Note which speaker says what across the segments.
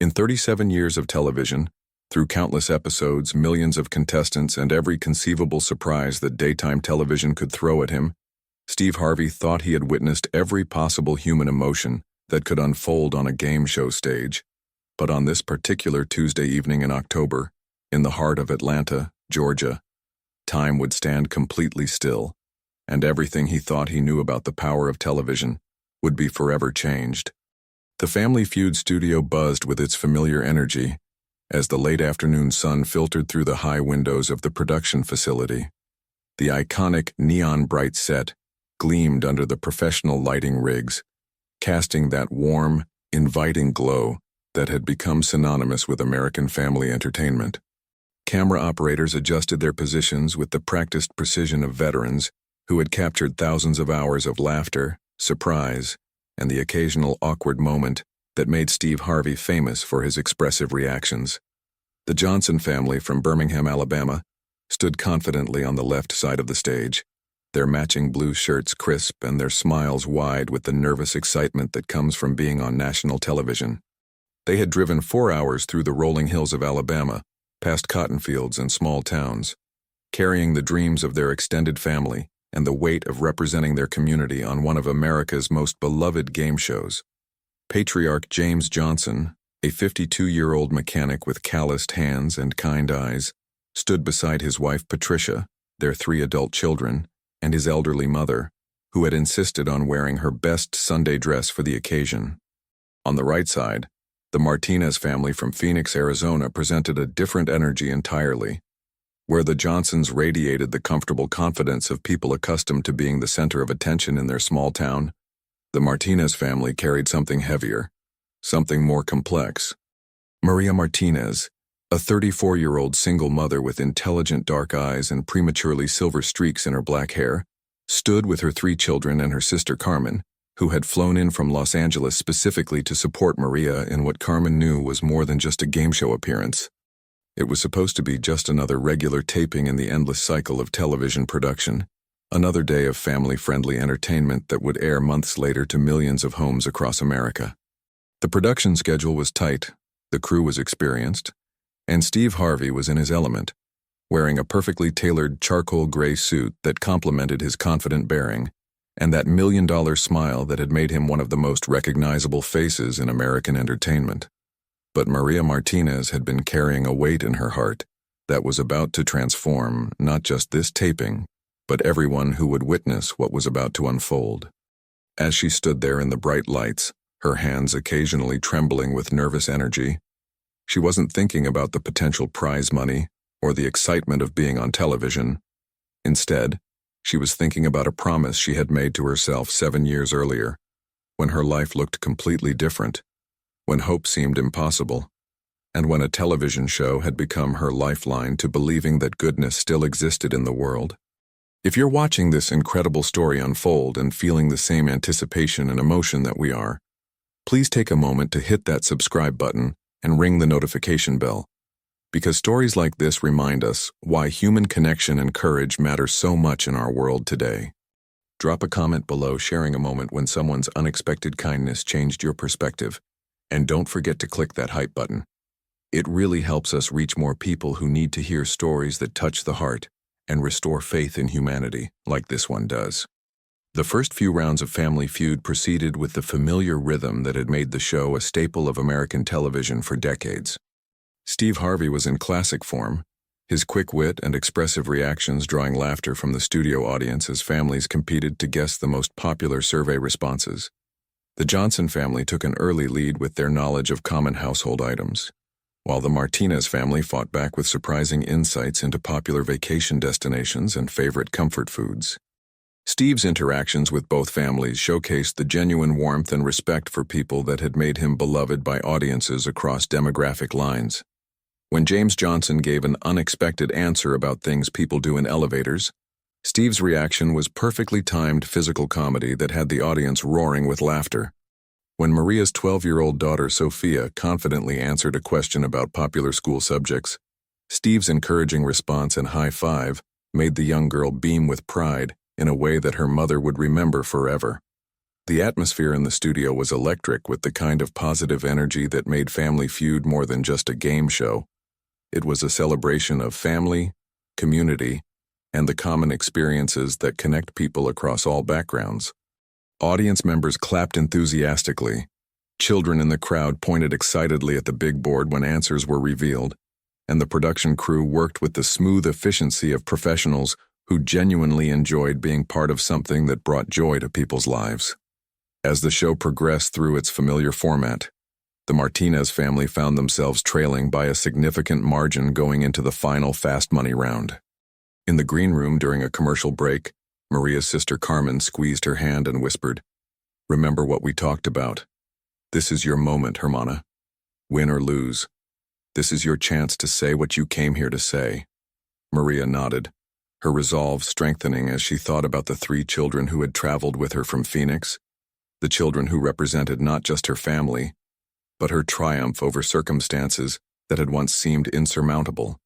Speaker 1: In 37 years of television, through countless episodes, millions of contestants, and every conceivable surprise that daytime television could throw at him, Steve Harvey thought he had witnessed every possible human emotion that could unfold on a game show stage. But on this particular Tuesday evening in October, in the heart of Atlanta, Georgia, time would stand completely still, and everything he thought he knew about the power of television would be forever changed. The Family Feud studio buzzed with its familiar energy as the late afternoon sun filtered through the high windows of the production facility. The iconic neon-bright set gleamed under the professional lighting rigs, casting that warm, inviting glow that had become synonymous with American family entertainment. Camera operators adjusted their positions with the practiced precision of veterans who had captured thousands of hours of laughter, surprise, and the occasional awkward moment that made Steve Harvey famous for his expressive reactions. The Johnson family from Birmingham, Alabama, stood confidently on the left side of the stage, their matching blue shirts crisp and their smiles wide with the nervous excitement that comes from being on national television. They had driven 4 hours through the rolling hills of Alabama, past cotton fields and small towns, carrying the dreams of their extended family and the weight of representing their community on one of America's most beloved game shows. Patriarch James Johnson, a 52-year-old mechanic with calloused hands and kind eyes, stood beside his wife Patricia, their 3 adult children, and his elderly mother, who had insisted on wearing her best Sunday dress for the occasion. On the right side, the Martinez family from Phoenix, Arizona presented a different energy entirely. Where the Johnsons radiated the comfortable confidence of people accustomed to being the center of attention in their small town, the Martinez family carried something heavier, something more complex. Maria Martinez, a 34-year-old single mother with intelligent dark eyes and prematurely silver streaks in her black hair, stood with her 3 children and her sister Carmen, who had flown in from Los Angeles specifically to support Maria in what Carmen knew was more than just a game show appearance. It was supposed to be just another regular taping in the endless cycle of television production, another day of family-friendly entertainment that would air months later to millions of homes across America. The production schedule was tight, the crew was experienced, and Steve Harvey was in his element, wearing a perfectly tailored charcoal gray suit that complemented his confident bearing, and that million-dollar smile that had made him one of the most recognizable faces in American entertainment. But Maria Martinez had been carrying a weight in her heart that was about to transform not just this taping, but everyone who would witness what was about to unfold. As she stood there in the bright lights, her hands occasionally trembling with nervous energy, she wasn't thinking about the potential prize money or the excitement of being on television. Instead, she was thinking about a promise she had made to herself 7 years earlier, when her life looked completely different, when hope seemed impossible, and when a television show had become her lifeline to believing that goodness still existed in the world. If you're watching this incredible story unfold and feeling the same anticipation and emotion that we are, please take a moment to hit that subscribe button and ring the notification bell, because stories like this remind us why human connection and courage matter so much in our world today. Drop a comment below sharing a moment when someone's unexpected kindness changed your perspective. And don't forget to click that hype button. It really helps us reach more people who need to hear stories that touch the heart and restore faith in humanity, like this one does. The first few rounds of Family Feud proceeded with the familiar rhythm that had made the show a staple of American television for decades. Steve Harvey was in classic form, his quick wit and expressive reactions drawing laughter from the studio audience as families competed to guess the most popular survey responses. The Johnson family took an early lead with their knowledge of common household items, while the Martinez family fought back with surprising insights into popular vacation destinations and favorite comfort foods. Steve's interactions with both families showcased the genuine warmth and respect for people that had made him beloved by audiences across demographic lines. When James Johnson gave an unexpected answer about things people do in elevators, Steve's reaction was perfectly timed physical comedy that had the audience roaring with laughter. When Maria's 12-year-old daughter Sophia confidently answered a question about popular school subjects, Steve's encouraging response and high five made the young girl beam with pride in a way that her mother would remember forever. The atmosphere in the studio was electric with the kind of positive energy that made Family Feud more than just a game show. It was a celebration of family, community, and the common experiences that connect people across all backgrounds. Audience members clapped enthusiastically. Children in the crowd pointed excitedly at the big board when answers were revealed, and the production crew worked with the smooth efficiency of professionals who genuinely enjoyed being part of something that brought joy to people's lives. As the show progressed through its familiar format, the Martinez family found themselves trailing by a significant margin going into the final fast money round. In the green room during a commercial break, Maria's sister Carmen squeezed her hand and whispered, "Remember what we talked about. This is your moment, Hermana. Win or lose. This is your chance to say what you came here to say." Maria nodded, her resolve strengthening as she thought about the 3 children who had traveled with her from Phoenix, the children who represented not just her family, but her triumph over circumstances that had once seemed insurmountable.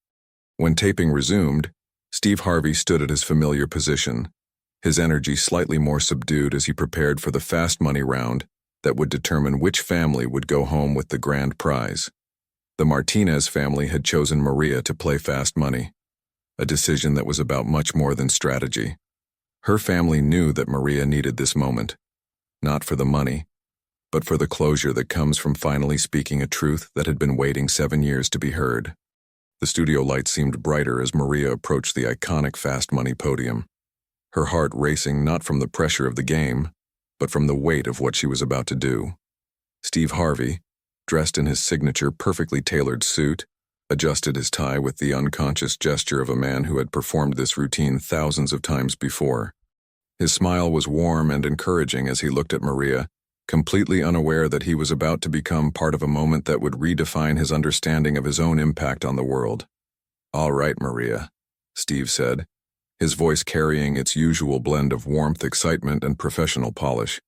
Speaker 1: When taping resumed, Steve Harvey stood at his familiar position, his energy slightly more subdued as he prepared for the fast money round that would determine which family would go home with the grand prize. The Martinez family had chosen Maria to play fast money, a decision that was about much more than strategy. Her family knew that Maria needed this moment, not for the money, but for the closure that comes from finally speaking a truth that had been waiting 7 years to be heard. The studio lights seemed brighter as Maria approached the iconic fast money podium, her heart racing not from the pressure of the game, but from the weight of what she was about to do. Steve Harvey, dressed in his signature perfectly tailored suit, adjusted his tie with the unconscious gesture of a man who had performed this routine thousands of times before. His smile was warm and encouraging as he looked at Maria, completely unaware that he was about to become part of a moment that would redefine his understanding of his own impact on the world. "All right, Maria," Steve said, his voice carrying its usual blend of warmth, excitement, and professional polish.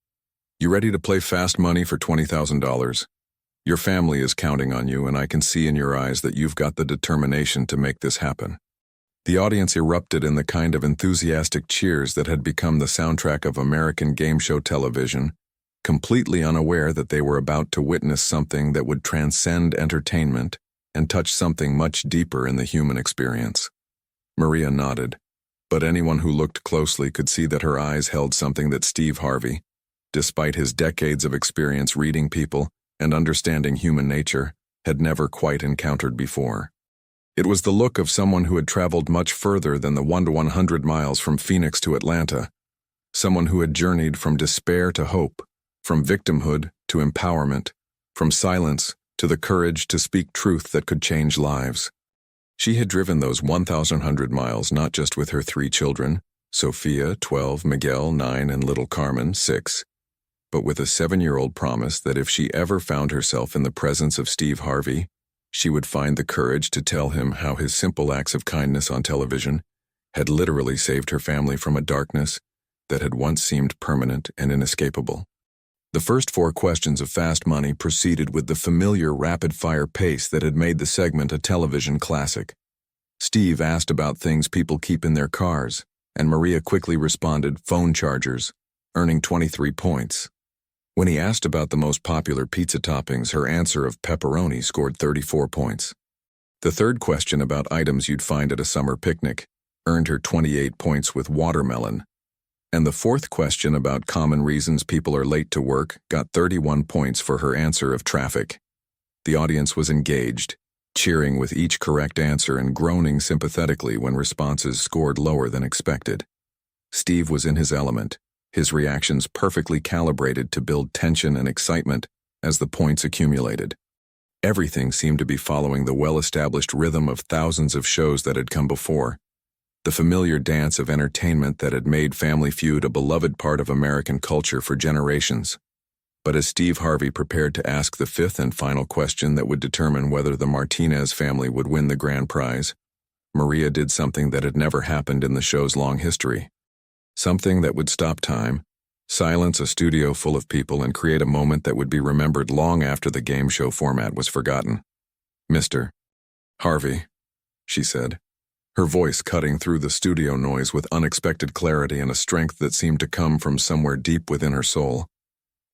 Speaker 1: "You ready to play fast money for $20,000? Your family is counting on you, and I can see in your eyes that you've got the determination to make this happen." The audience erupted in the kind of enthusiastic cheers that had become the soundtrack of American game show television, completely unaware that they were about to witness something that would transcend entertainment and touch something much deeper in the human experience. Maria nodded, but anyone who looked closely could see that her eyes held something that Steve Harvey, despite his decades of experience reading people and understanding human nature, had never quite encountered before. It was the look of someone who had traveled much further than the 1 to 100 miles from Phoenix to Atlanta, someone who had journeyed from despair to hope, from victimhood to empowerment, from silence to the courage to speak truth that could change lives. She had driven those 1,100 miles not just with her 3 children, Sophia, 12, Miguel, 9, and little Carmen, 6, but with a 7-year-old promise that if she ever found herself in the presence of Steve Harvey, she would find the courage to tell him how his simple acts of kindness on television had literally saved her family from a darkness that had once seemed permanent and inescapable. The first 4 questions of Fast Money proceeded with the familiar rapid-fire pace that had made the segment a television classic. Steve asked about things people keep in their cars, and Maria quickly responded, "Phone chargers," earning 23 points. When he asked about the most popular pizza toppings, her answer of pepperoni scored 34 points. The third question about items you'd find at a summer picnic earned her 28 points with watermelon. And the fourth question about common reasons people are late to work got 31 points for her answer of traffic. The audience was engaged, cheering with each correct answer and groaning sympathetically when responses scored lower than expected. Steve was in his element, his reactions perfectly calibrated to build tension and excitement as the points accumulated. Everything seemed to be following the well-established rhythm of thousands of shows that had come before, the familiar dance of entertainment that had made Family Feud a beloved part of American culture for generations. But as Steve Harvey prepared to ask the 5th and final question that would determine whether the Martinez family would win the grand prize, Maria did something that had never happened in the show's long history. Something that would stop time, silence a studio full of people, and create a moment that would be remembered long after the game show format was forgotten. "Mr. Harvey," she said, her voice cutting through the studio noise with unexpected clarity and a strength that seemed to come from somewhere deep within her soul.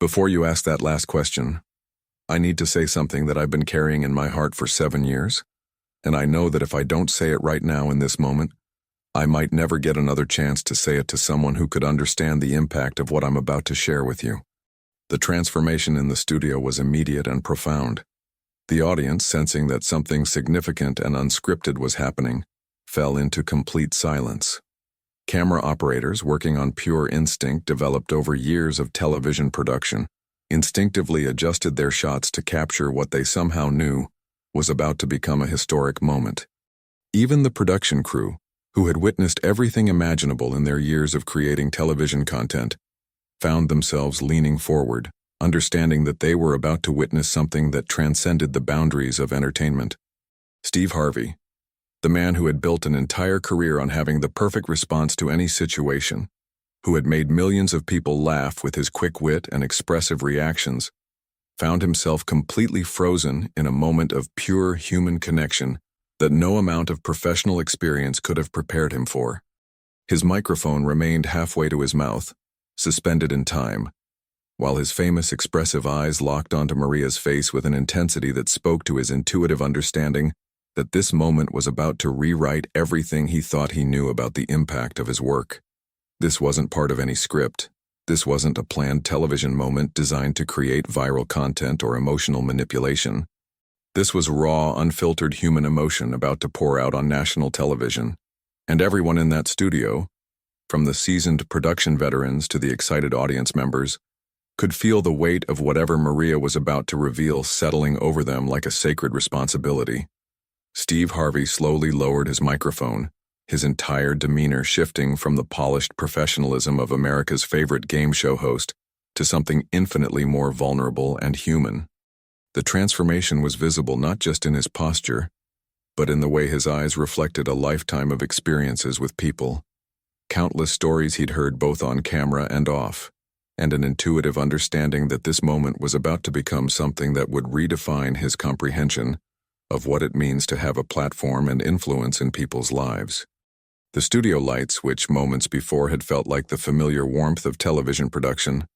Speaker 1: Before you ask that last question, I need to say something that I've been carrying in my heart for 7 years, and I know that if I don't say it right now in this moment, I might never get another chance to say it to someone who could understand the impact of what I'm about to share with you. The transformation in the studio was immediate and profound. The audience, sensing that something significant and unscripted was happening, fell into complete silence. Camera operators, working on pure instinct developed over years of television production, instinctively adjusted their shots to capture what they somehow knew was about to become a historic moment. Even the production crew, who had witnessed everything imaginable in their years of creating television content, found themselves leaning forward, understanding that they were about to witness something that transcended the boundaries of entertainment. Steve Harvey, the man who had built an entire career on having the perfect response to any situation, who had made millions of people laugh with his quick wit and expressive reactions, found himself completely frozen in a moment of pure human connection that no amount of professional experience could have prepared him for. His microphone remained halfway to his mouth, suspended in time, while his famous expressive eyes locked onto Maria's face with an intensity that spoke to his intuitive understanding that this moment was about to rewrite everything he thought he knew about the impact of his work. This wasn't part of any script. This wasn't a planned television moment designed to create viral content or emotional manipulation. This was raw, unfiltered human emotion about to pour out on national television, and everyone in that studio, from the seasoned production veterans to the excited audience members, could feel the weight of whatever Maria was about to reveal settling over them like a sacred responsibility. Steve Harvey slowly lowered his microphone, his entire demeanor shifting from the polished professionalism of America's favorite game show host to something infinitely more vulnerable and human. The transformation was visible not just in his posture, but in the way his eyes reflected a lifetime of experiences with people, countless stories he'd heard both on camera and off, and an intuitive understanding that this moment was about to become something that would redefine his comprehension of what it means to have a platform and influence in people's lives. The studio lights, which moments before had felt like the familiar warmth of television production,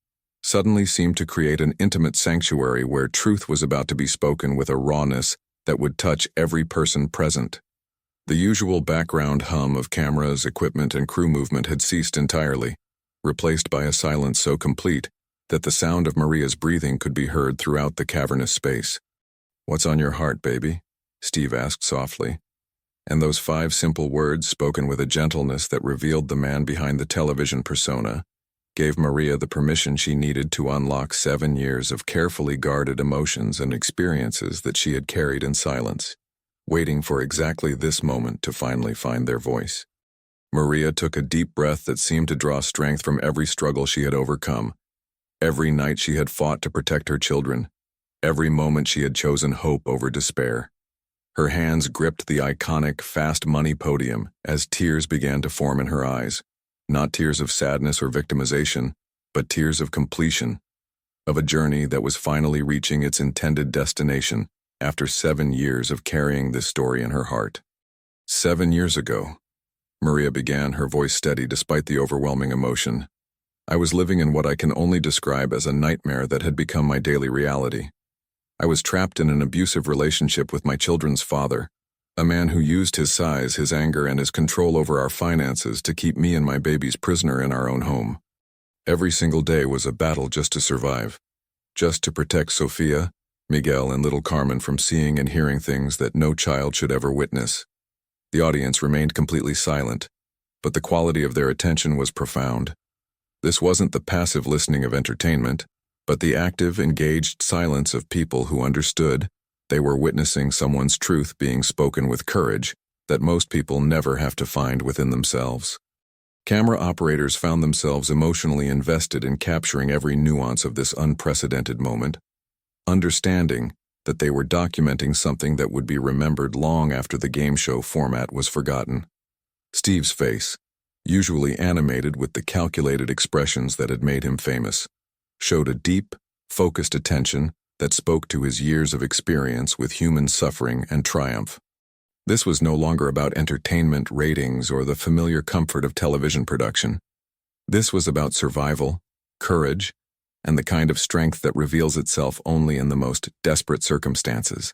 Speaker 1: suddenly seemed to create an intimate sanctuary where truth was about to be spoken with a rawness that would touch every person present. The usual background hum of cameras, equipment, and crew movement had ceased entirely, replaced by a silence so complete that the sound of Maria's breathing could be heard throughout the cavernous space. "What's on your heart, baby?" Steve asked softly. And those 5 simple words, spoken with a gentleness that revealed the man behind the television persona, gave Maria the permission she needed to unlock 7 years of carefully guarded emotions and experiences that she had carried in silence, waiting for exactly this moment to finally find their voice. Maria took a deep breath that seemed to draw strength from every struggle she had overcome, every night she had fought to protect her children, every moment she had chosen hope over despair. Her hands gripped the iconic Fast Money podium as tears began to form in her eyes, not tears of sadness or victimization, but tears of completion, of a journey that was finally reaching its intended destination after 7 years of carrying this story in her heart. 7 years ago, Maria began, her voice steady despite the overwhelming emotion. I was living in what I can only describe as a nightmare that had become my daily reality. I was trapped in an abusive relationship with my children's father, a man who used his size, his anger, and his control over our finances to keep me and my babies prisoner in our own home. Every single day was a battle just to survive, just to protect Sophia, Miguel, and little Carmen from seeing and hearing things that no child should ever witness. The audience remained completely silent, but the quality of their attention was profound. This wasn't the passive listening of entertainment, but the active, engaged silence of people who understood they were witnessing someone's truth being spoken with courage that most people never have to find within themselves. Camera operators found themselves emotionally invested in capturing every nuance of this unprecedented moment, understanding that they were documenting something that would be remembered long after the game show format was forgotten. Steve's face, usually animated with the calculated expressions that had made him famous, showed a deep, focused attention that spoke to his years of experience with human suffering and triumph. This was no longer about entertainment, ratings, or the familiar comfort of television production. This was about survival, courage, and the kind of strength that reveals itself only in the most desperate circumstances.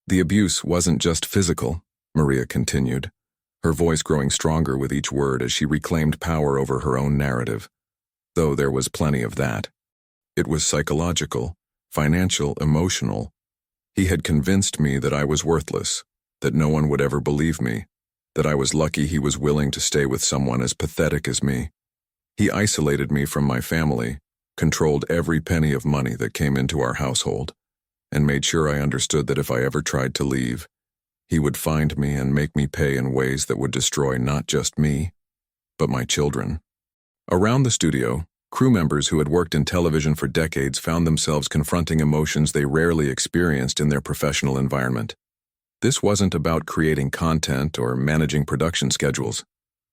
Speaker 1: The abuse wasn't just physical, Maria continued, her voice growing stronger with each word as she reclaimed power over her own narrative. Though there was plenty of that. It was psychological, financial, emotional. He had convinced me that I was worthless, that no one would ever believe me, that I was lucky he was willing to stay with someone as pathetic as me. He isolated me from my family, controlled every penny of money that came into our household, and made sure I understood that if I ever tried to leave, he would find me and make me pay in ways that would destroy not just me, but my children. Around the studio, crew members who had worked in television for decades found themselves confronting emotions they rarely experienced in their professional environment. This wasn't about creating content or managing production schedules.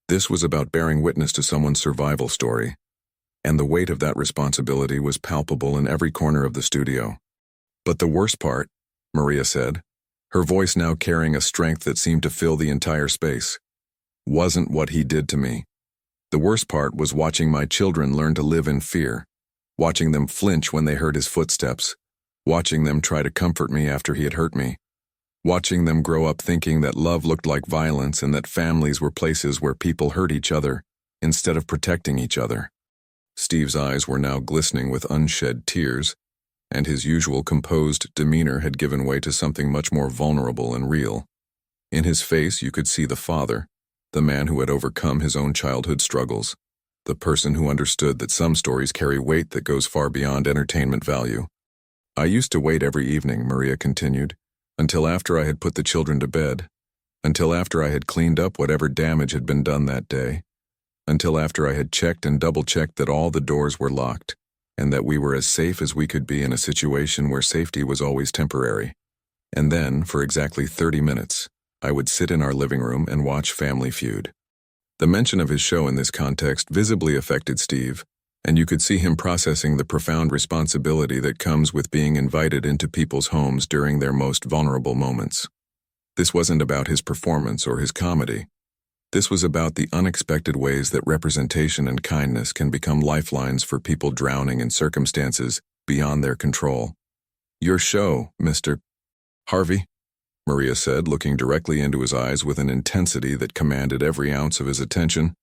Speaker 1: This was about bearing witness to someone's survival story, and the weight of that responsibility was palpable in every corner of the studio. But the worst part, Maria said, her voice now carrying a strength that seemed to fill the entire space, wasn't what he did to me. The worst part was watching my children learn to live in fear, watching them flinch when they heard his footsteps, watching them try to comfort me after he had hurt me, watching them grow up thinking that love looked like violence and that families were places where people hurt each other instead of protecting each other. Steve's eyes were now glistening with unshed tears, and his usual composed demeanor had given way to something much more vulnerable and real. In his face you could see the father, the man who had overcome his own childhood struggles, the person who understood that some stories carry weight that goes far beyond entertainment value. I used to wait every evening, Maria continued, until after I had put the children to bed, until after I had cleaned up whatever damage had been done that day, until after I had checked and double-checked that all the doors were locked, and that we were as safe as we could be in a situation where safety was always temporary. And then, for exactly 30 minutes, I would sit in our living room and watch Family Feud. The mention of his show in this context visibly affected Steve, and you could see him processing the profound responsibility that comes with being invited into people's homes during their most vulnerable moments. This wasn't about his performance or his comedy. This was about the unexpected ways that representation and kindness can become lifelines for people drowning in circumstances beyond their control. "Your show, Mr. Harvey," Maria said, looking directly into his eyes with an intensity that commanded every ounce of his attention,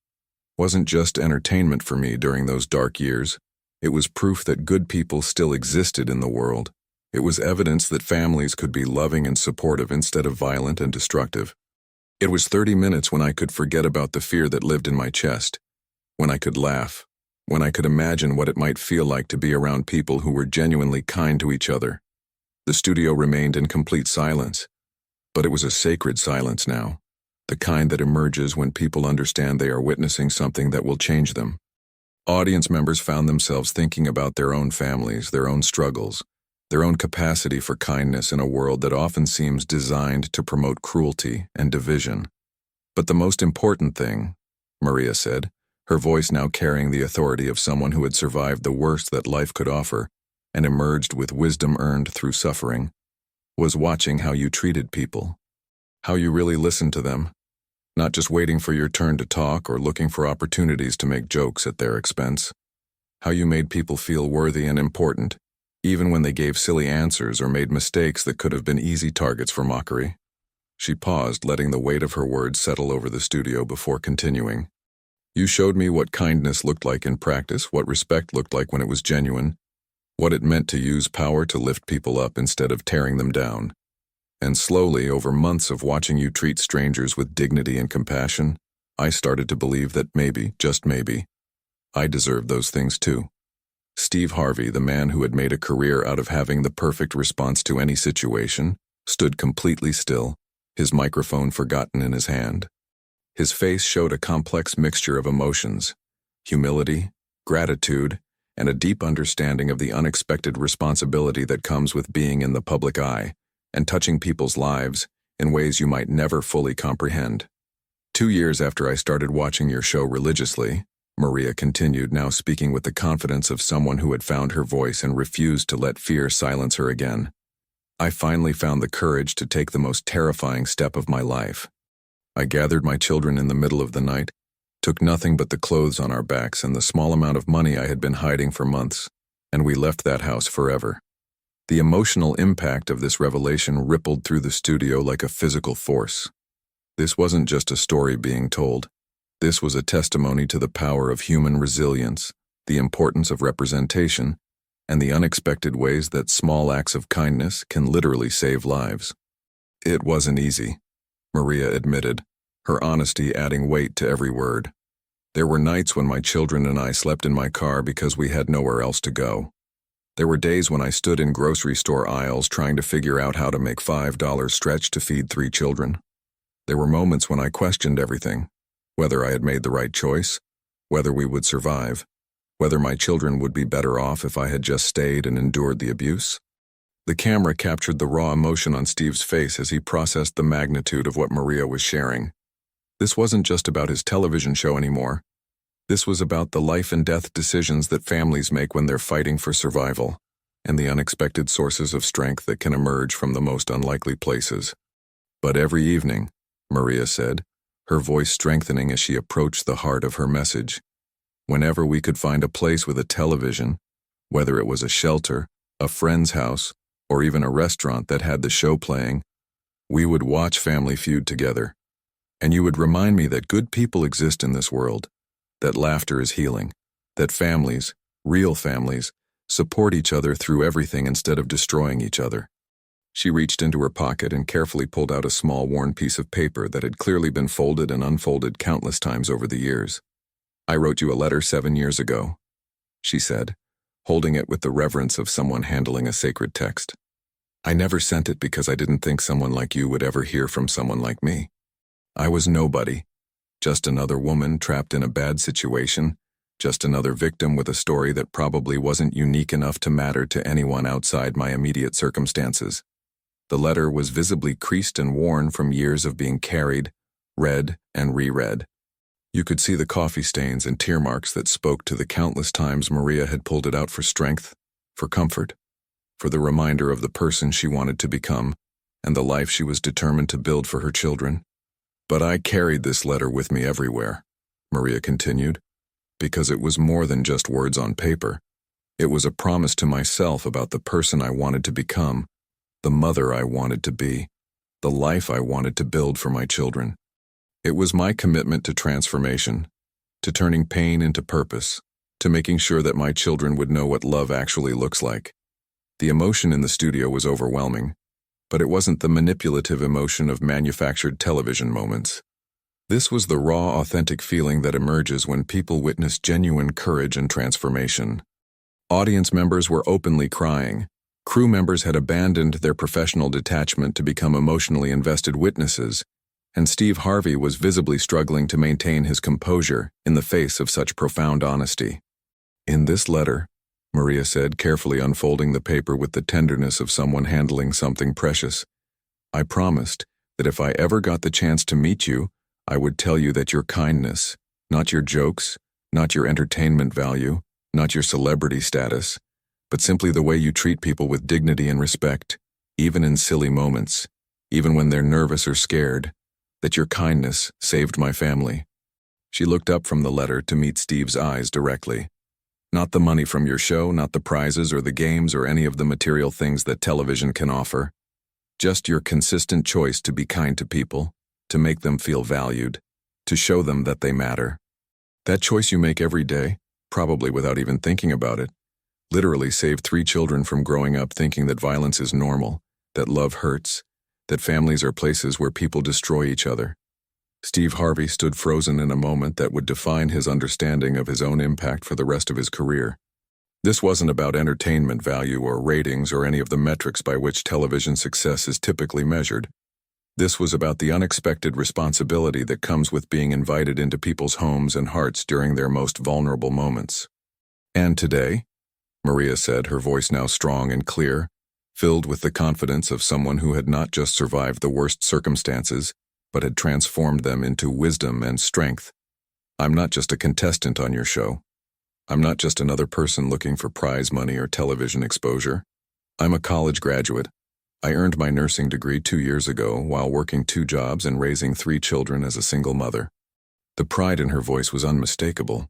Speaker 1: "wasn't just entertainment for me during those dark years. It was proof that good people still existed in the world. It was evidence that families could be loving and supportive instead of violent and destructive. It was 30 minutes when I could forget about the fear that lived in my chest, when I could laugh, when I could imagine what it might feel like to be around people who were genuinely kind to each other." The studio remained in complete silence, but it was a sacred silence now, the kind that emerges when people understand they are witnessing something that will change them. Audience members found themselves thinking about their own families, their own struggles, their own capacity for kindness in a world that often seems designed to promote cruelty and division. "But the most important thing," Maria said, her voice now carrying the authority of someone who had survived the worst that life could offer and emerged with wisdom earned through suffering, "was watching how you treated people, how you really listened to them, not just waiting for your turn to talk or looking for opportunities to make jokes at their expense, how you made people feel worthy and important, even when they gave silly answers or made mistakes that could have been easy targets for mockery." She paused, letting the weight of her words settle over the studio before continuing. "You showed me what kindness looked like in practice, what respect looked like when it was genuine, what it meant to use power to lift people up instead of tearing them down. And slowly, over months of watching you treat strangers with dignity and compassion, I started to believe that maybe, just maybe, I deserved those things too." Steve Harvey, the man who had made a career out of having the perfect response to any situation, stood completely still, his microphone forgotten in his hand. His face showed a complex mixture of emotions: humility, gratitude, and a deep understanding of the unexpected responsibility that comes with being in the public eye and touching people's lives in ways you might never fully comprehend. 2 years after I started watching your show religiously," Maria continued, now speaking with the confidence of someone who had found her voice and refused to let fear silence her again, "I finally found the courage to take the most terrifying step of my life. I gathered my children in the middle of the night, took nothing but the clothes on our backs and the small amount of money I had been hiding for months, and we left that house forever. The emotional impact of this revelation rippled through the studio like a physical force. This wasn't just a story being told. This was a testimony to the power of human resilience, the importance of representation, and the unexpected ways that small acts of kindness can literally save lives. It wasn't easy, Maria admitted, her honesty adding weight to every word. There were nights when my children and I slept in my car because we had nowhere else to go. There were days when I stood in grocery store aisles trying to figure out how to make $5 stretch to feed 3 children. There were moments when I questioned everything, whether I had made the right choice, whether we would survive, whether my children would be better off if I had just stayed and endured the abuse. The camera captured the raw emotion on Steve's face as he processed the magnitude of what Maria was sharing. This wasn't just about his television show anymore. This was about the life and death decisions that families make when they're fighting for survival, and the unexpected sources of strength that can emerge from the most unlikely places. But every evening, Maria said, her voice strengthening as she approached the heart of her message, whenever we could find a place with a television, whether it was a shelter, a friend's house, or even a restaurant that had the show playing, we would watch Family Feud together. And you would remind me that good people exist in this world, that laughter is healing, that families, real families, support each other through everything instead of destroying each other. She reached into her pocket and carefully pulled out a small worn piece of paper that had clearly been folded and unfolded countless times over the years. I wrote you a letter 7 years ago, she said, holding it with the reverence of someone handling a sacred text. I never sent it because I didn't think someone like you would ever hear from someone like me. I was nobody, just another woman trapped in a bad situation, just another victim with a story that probably wasn't unique enough to matter to anyone outside my immediate circumstances. The letter was visibly creased and worn from years of being carried, read, and reread. You could see the coffee stains and tear marks that spoke to the countless times Maria had pulled it out for strength, for comfort, for the reminder of the person she wanted to become and the life she was determined to build for her children. But I carried this letter with me everywhere, Maria continued, because it was more than just words on paper. It was a promise to myself about the person I wanted to become, the mother I wanted to be, the life I wanted to build for my children. It was my commitment to transformation, to turning pain into purpose, to making sure that my children would know what love actually looks like. The emotion in the studio was overwhelming, but it wasn't the manipulative emotion of manufactured television moments. This was the raw, authentic feeling that emerges when people witness genuine courage and transformation. Audience members were openly crying. Crew members had abandoned their professional detachment to become emotionally invested witnesses, and Steve Harvey was visibly struggling to maintain his composure in the face of such profound honesty. In this letter, Maria said, carefully unfolding the paper with the tenderness of someone handling something precious, I promised that if I ever got the chance to meet you, I would tell you that your kindness, not your jokes, not your entertainment value, not your celebrity status, but simply the way you treat people with dignity and respect, even in silly moments, even when they're nervous or scared, that your kindness saved my family. She looked up from the letter to meet Steve's eyes directly. Not the money from your show, not the prizes or the games or any of the material things that television can offer. Just your consistent choice to be kind to people, to make them feel valued, to show them that they matter. That choice you make every day, probably without even thinking about it, literally saved 3 children from growing up thinking that violence is normal, that love hurts, that families are places where people destroy each other. Steve Harvey stood frozen in a moment that would define his understanding of his own impact for the rest of his career. This wasn't about entertainment value or ratings or any of the metrics by which television success is typically measured. This was about the unexpected responsibility that comes with being invited into people's homes and hearts during their most vulnerable moments. And today, Maria said, her voice now strong and clear, filled with the confidence of someone who had not just survived the worst circumstances, but had transformed them into wisdom and strength. I'm not just a contestant on your show. I'm not just another person looking for prize money or television exposure. I'm a college graduate. I earned my nursing degree 2 years ago while working 2 jobs and raising 3 children as a single mother. The pride in her voice was unmistakable,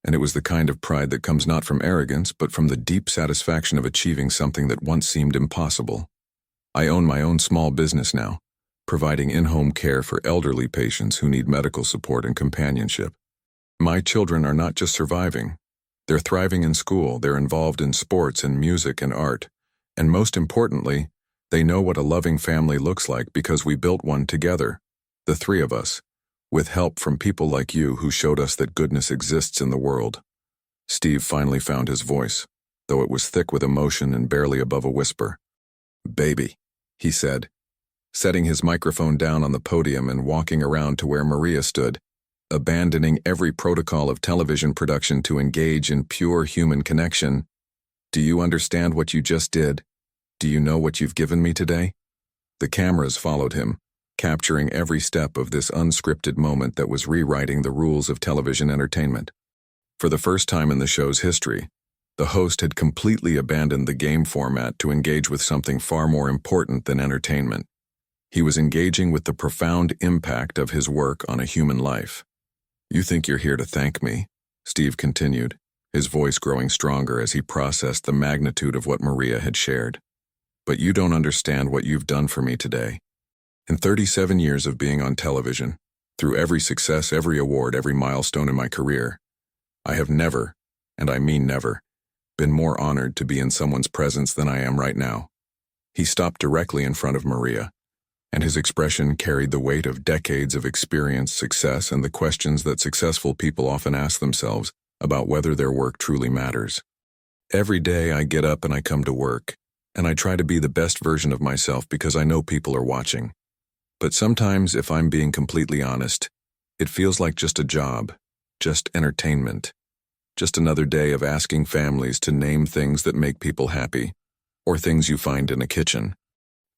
Speaker 1: and it was the kind of pride that comes not from arrogance but from the deep satisfaction of achieving something that once seemed impossible. I own my own small business now, providing in-home care for elderly patients who need medical support and companionship. My children are not just surviving. They're thriving in school, they're involved in sports and music and art, and most importantly, they know what a loving family looks like because we built one together, the three of us, with help from people like you who showed us that goodness exists in the world. Steve finally found his voice, though it was thick with emotion and barely above a whisper. "Baby," he said, setting his microphone down on the podium and walking around to where Maria stood, abandoning every protocol of television production to engage in pure human connection. "Do you understand what you just did? Do you know what you've given me today?" The cameras followed him, capturing every step of this unscripted moment that was rewriting the rules of television entertainment. For the first time in the show's history, the host had completely abandoned the game format to engage with something far more important than entertainment. He was engaging with the profound impact of his work on a human life. "You think you're here to thank me," Steve continued, his voice growing stronger as he processed the magnitude of what Maria had shared. "But you don't understand what you've done for me today. In 37 years of being on television, through every success, every award, every milestone in my career, I have never, and I mean never, been more honored to be in someone's presence than I am right now." He stopped directly in front of Maria, and his expression carried the weight of decades of experience, success, and the questions that successful people often ask themselves about whether their work truly matters. "Every day I get up and I come to work, and I try to be the best version of myself because I know people are watching. But sometimes, if I'm being completely honest, it feels like just a job, just entertainment, just another day of asking families to name things that make people happy, or things you find in a kitchen."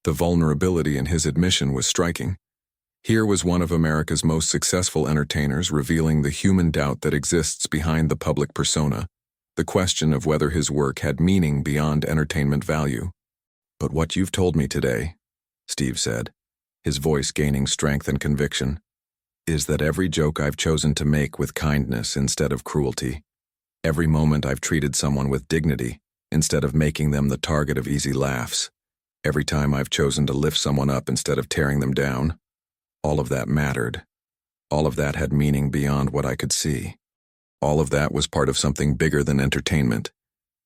Speaker 1: The vulnerability in his admission was striking. Here was one of America's most successful entertainers revealing the human doubt that exists behind the public persona, the question of whether his work had meaning beyond entertainment value. "But what you've told me today," Steve said, his voice gaining strength and conviction, "is that every joke I've chosen to make with kindness instead of cruelty, every moment I've treated someone with dignity instead of making them the target of easy laughs, every time I've chosen to lift someone up instead of tearing them down, all of that mattered. All of that had meaning beyond what I could see. All of that was part of something bigger than entertainment.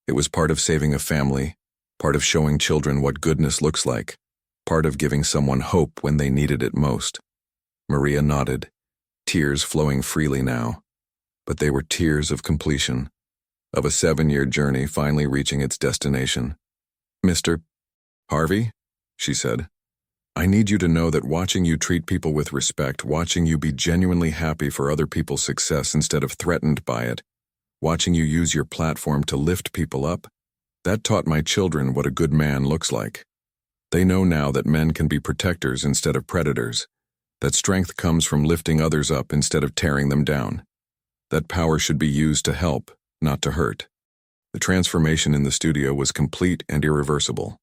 Speaker 1: It was part of saving a family, part of showing children what goodness looks like, part of giving someone hope when they needed it most." Maria nodded, tears flowing freely now, but they were tears of completion, of a 7-year journey finally reaching its destination. "Mr. Harvey," she said, "I need you to know that watching you treat people with respect, watching you be genuinely happy for other people's success instead of threatened by it, watching you use your platform to lift people up, that taught my children what a good man looks like. They know now that men can be protectors instead of predators, that strength comes from lifting others up instead of tearing them down, that power should be used to help, not to hurt." The transformation in the studio was complete and irreversible.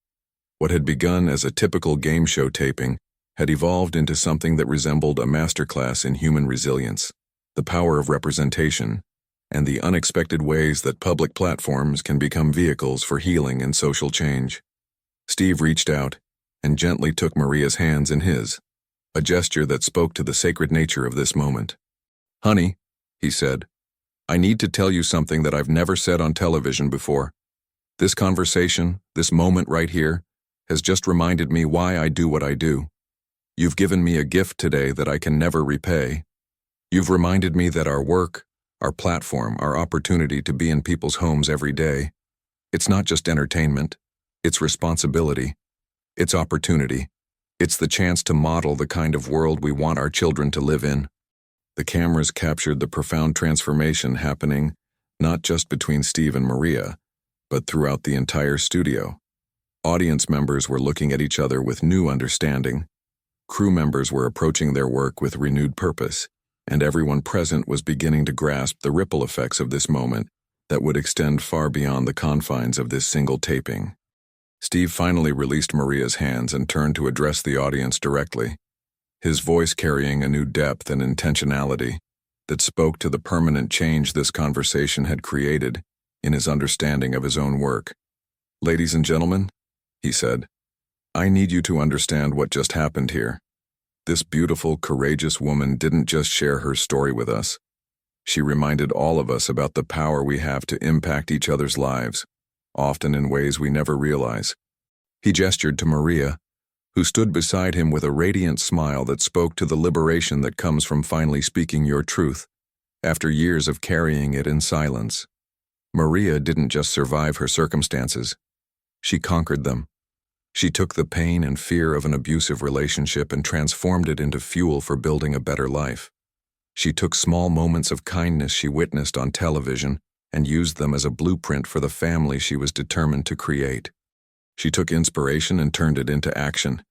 Speaker 1: What had begun as a typical game show taping had evolved into something that resembled a masterclass in human resilience, the power of representation, and the unexpected ways that public platforms can become vehicles for healing and social change. Steve reached out and gently took Maria's hands in his, a gesture that spoke to the sacred nature of this moment. "Honey," he said, "I need to tell you something that I've never said on television before. This conversation, this moment right here, has just reminded me why I do what I do. You've given me a gift today that I can never repay. You've reminded me that our work, our platform, our opportunity to be in people's homes every day, it's not just entertainment, it's responsibility, it's opportunity, it's the chance to model the kind of world we want our children to live in." The cameras captured the profound transformation happening not just between Steve and Maria, but throughout the entire studio. Audience members were looking at each other with new understanding. Crew members were approaching their work with renewed purpose, and everyone present was beginning to grasp the ripple effects of this moment that would extend far beyond the confines of this single taping. Steve finally released Maria's hands and turned to address the audience directly, his voice carrying a new depth and intentionality. that spoke to the permanent change this conversation had created in his understanding of his own work. "Ladies and gentlemen," he said, "I need you to understand what just happened here. This beautiful, courageous woman didn't just share her story with us. She reminded all of us about the power we have to impact each other's lives, often in ways we never realize." He gestured to Maria, who stood beside him with a radiant smile that spoke to the liberation that comes from finally speaking your truth, after years of carrying it in silence. Maria didn't just survive her circumstances. She conquered them. She took the pain and fear of an abusive relationship and transformed it into fuel for building a better life. She took small moments of kindness she witnessed on television and used them as a blueprint for the family she was determined to create. She took inspiration and turned it into action,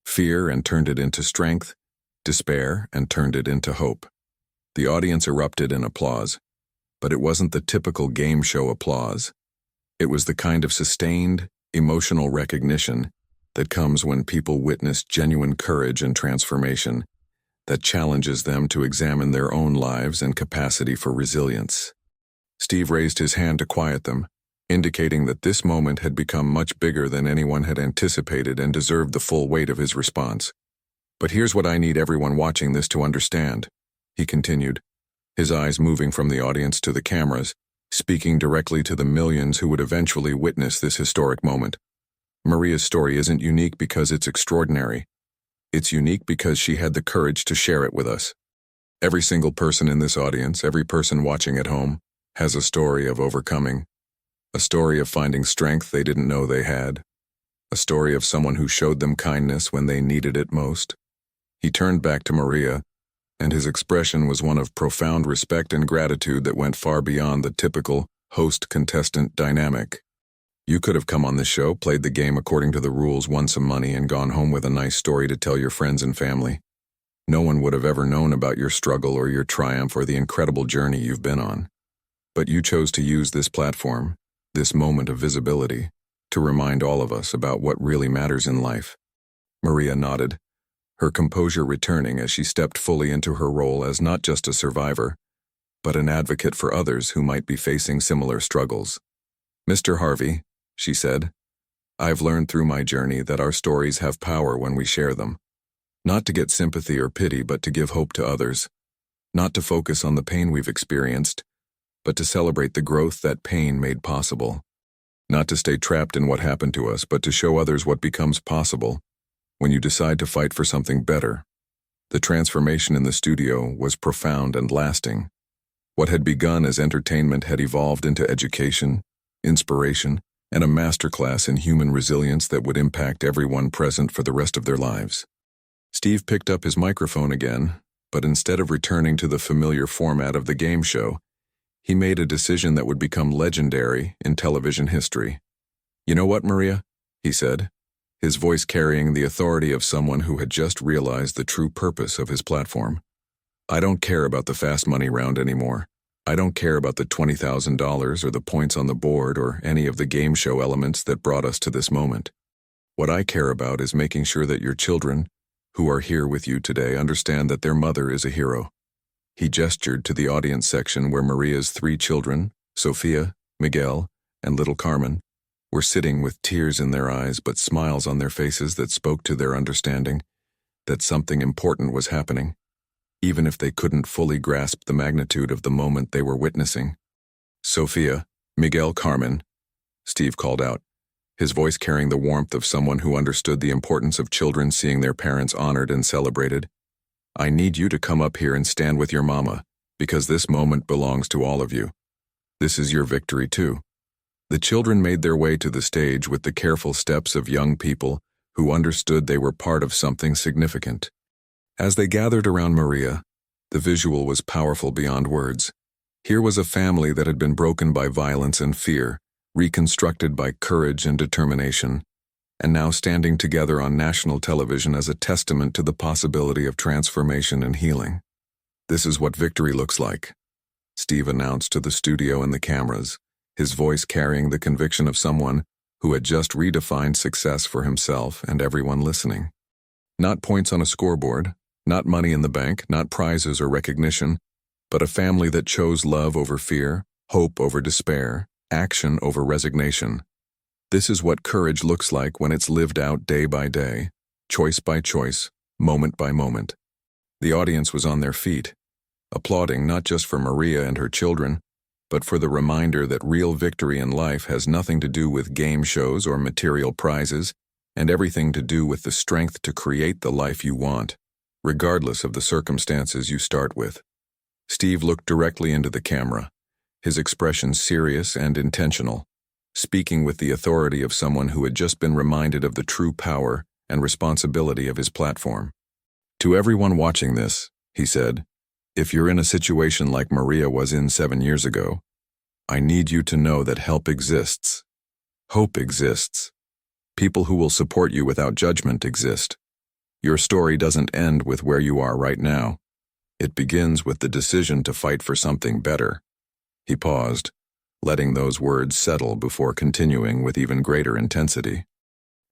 Speaker 1: fear and turned it into strength, despair and turned it into hope. The audience erupted in applause, but it wasn't the typical game show applause. It was the kind of sustained, emotional recognition that comes when people witness genuine courage and transformation that challenges them to examine their own lives and capacity for resilience. Steve raised his hand to quiet them, indicating that this moment had become much bigger than anyone had anticipated and deserved the full weight of his response. "But here's what I need everyone watching this to understand," he continued, his eyes moving from the audience to the cameras, speaking directly to the millions who would eventually witness this historic moment. "Maria's story isn't unique because it's extraordinary. It's unique because she had the courage to share it with us. Every single person in this audience, every person watching at home, has a story of overcoming. A story of finding strength they didn't know they had. A story of someone who showed them kindness when they needed it most." He turned back to Maria, and his expression was one of profound respect and gratitude that went far beyond the typical host-contestant dynamic. You could have come on this show, played the game according to the rules, won some money, and gone home with a nice story to tell your friends and family. No one would have ever known about your struggle or your triumph or the incredible journey you've been on. But you chose to use this platform, this moment of visibility, to remind all of us about what really matters in life. Maria nodded, her composure returning as she stepped fully into her role as not just a survivor, but an advocate for others who might be facing similar struggles. "Mr. Harvey," she said, "I've learned through my journey that our stories have power when we share them. Not to get sympathy or pity, but to give hope to others. Not to focus on the pain we've experienced, but to celebrate the growth that pain made possible. Not to stay trapped in what happened to us, but to show others what becomes possible when you decide to fight for something better." The transformation in the studio was profound and lasting. What had begun as entertainment had evolved into education, inspiration, and a masterclass in human resilience that would impact everyone present for the rest of their lives. Steve picked up his microphone again, but instead of returning to the familiar format of the game show, he made a decision that would become legendary in television history. "You know what, Maria?" he said, his voice carrying the authority of someone who had just realized the true purpose of his platform. "I don't care about the fast money round anymore. I don't care about the $20,000 or the points on the board or any of the game show elements that brought us to this moment. What I care about is making sure that your children, who are here with you today, understand that their mother is a hero." He gestured to the audience section where Maria's 3 children, Sophia, Miguel, and little Carmen, were sitting with tears in their eyes but smiles on their faces that spoke to their understanding that something important was happening, even if they couldn't fully grasp the magnitude of the moment they were witnessing. "Sophia, Miguel, Carmen," Steve called out, his voice carrying the warmth of someone who understood the importance of children seeing their parents honored and celebrated. "I need you to come up here and stand with your mama, because this moment belongs to all of you. This is your victory too." The children made their way to the stage with the careful steps of young people who understood they were part of something significant. As they gathered around Maria, the visual was powerful beyond words. Here was a family that had been broken by violence and fear, reconstructed by courage and determination, and now standing together on national television as a testament to the possibility of transformation and healing. "This is what victory looks like," Steve announced to the studio and the cameras, his voice carrying the conviction of someone who had just redefined success for himself and everyone listening. Not points on a scoreboard, not money in the bank, not prizes or recognition, but a family that chose love over fear, hope over despair, action over resignation. This is what courage looks like when it's lived out day by day, choice by choice, moment by moment. The audience was on their feet, applauding not just for Maria and her children, but for the reminder that real victory in life has nothing to do with game shows or material prizes, and everything to do with the strength to create the life you want, regardless of the circumstances you start with. Steve looked directly into the camera, his expression serious and intentional, speaking with the authority of someone who had just been reminded of the true power and responsibility of his platform. To everyone watching this, he said, if you're in a situation like Maria was in 7 years ago, I need you to know that help exists. Hope exists. People who will support you without judgment exist. Your story doesn't end with where you are right now. It begins with the decision to fight for something better. He paused, letting those words settle before continuing with even greater intensity.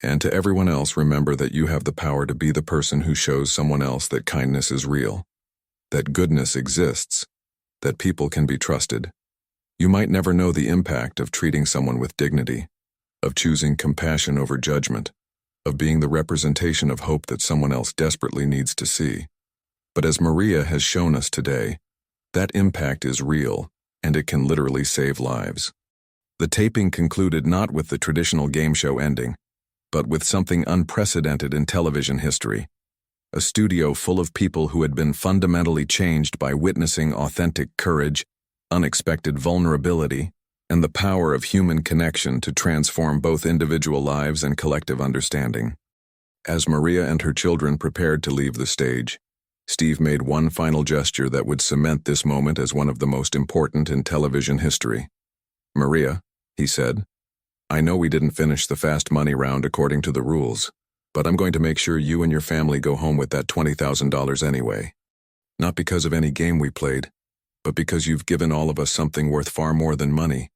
Speaker 1: And to everyone else, remember that you have the power to be the person who shows someone else that kindness is real, that goodness exists, that people can be trusted. You might never know the impact of treating someone with dignity, of choosing compassion over judgment, of being the representation of hope that someone else desperately needs to see. But as Maria has shown us today, that impact is real, and it can literally save lives. The taping concluded not with the traditional game show ending, but with something unprecedented in television history. A studio full of people who had been fundamentally changed by witnessing authentic courage, unexpected vulnerability, and the power of human connection to transform both individual lives and collective understanding. As Maria and her children prepared to leave the stage, Steve made one final gesture that would cement this moment as one of the most important in television history. Maria, he said, I know we didn't finish the fast money round according to the rules, but I'm going to make sure you and your family go home with that $20,000 anyway. Not because of any game we played, but because you've given all of us something worth far more than money.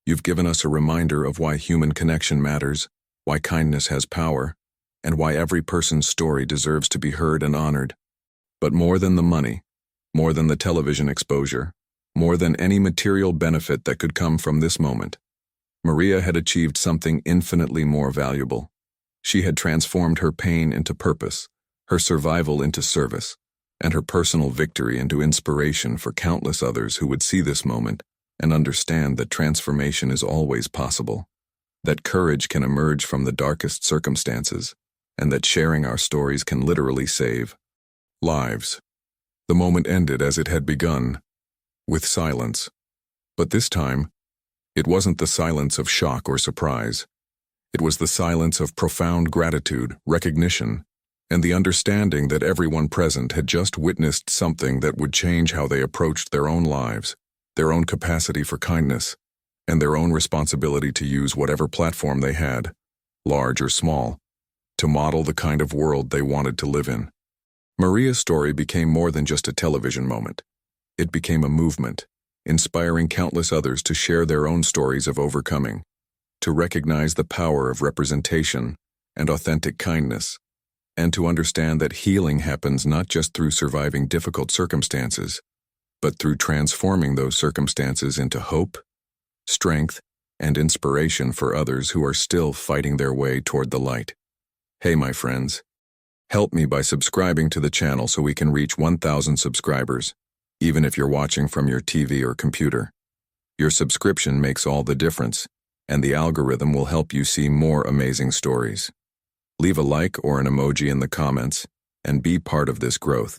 Speaker 1: You've given us a reminder of why human connection matters, why kindness has power, and why every person's story deserves to be heard and honored. But more than the money, more than the television exposure, more than any material benefit that could come from this moment, Maria had achieved something infinitely more valuable. She had transformed her pain into purpose, her survival into service, and her personal victory into inspiration for countless others who would see this moment and understand that transformation is always possible, that courage can emerge from the darkest circumstances, and that sharing our stories can literally save lives. The moment ended as it had begun, with silence. But this time, it wasn't the silence of shock or surprise. It was the silence of profound gratitude, recognition, and the understanding that everyone present had just witnessed something that would change how they approached their own lives, their own capacity for kindness, and their own responsibility to use whatever platform they had, large or small, to model the kind of world they wanted to live in. Maria's story became more than just a television moment. It became a movement, inspiring countless others to share their own stories of overcoming, to recognize the power of representation and authentic kindness, and to understand that healing happens not just through surviving difficult circumstances, but through transforming those circumstances into hope, strength, and inspiration for others who are still fighting their way toward the light. Hey, my friends, help me by subscribing to the channel so we can reach 1,000 subscribers, even if you're watching from your TV or computer. Your subscription makes all the difference, and the algorithm will help you see more amazing stories. Leave a like or an emoji in the comments, and be part of this growth.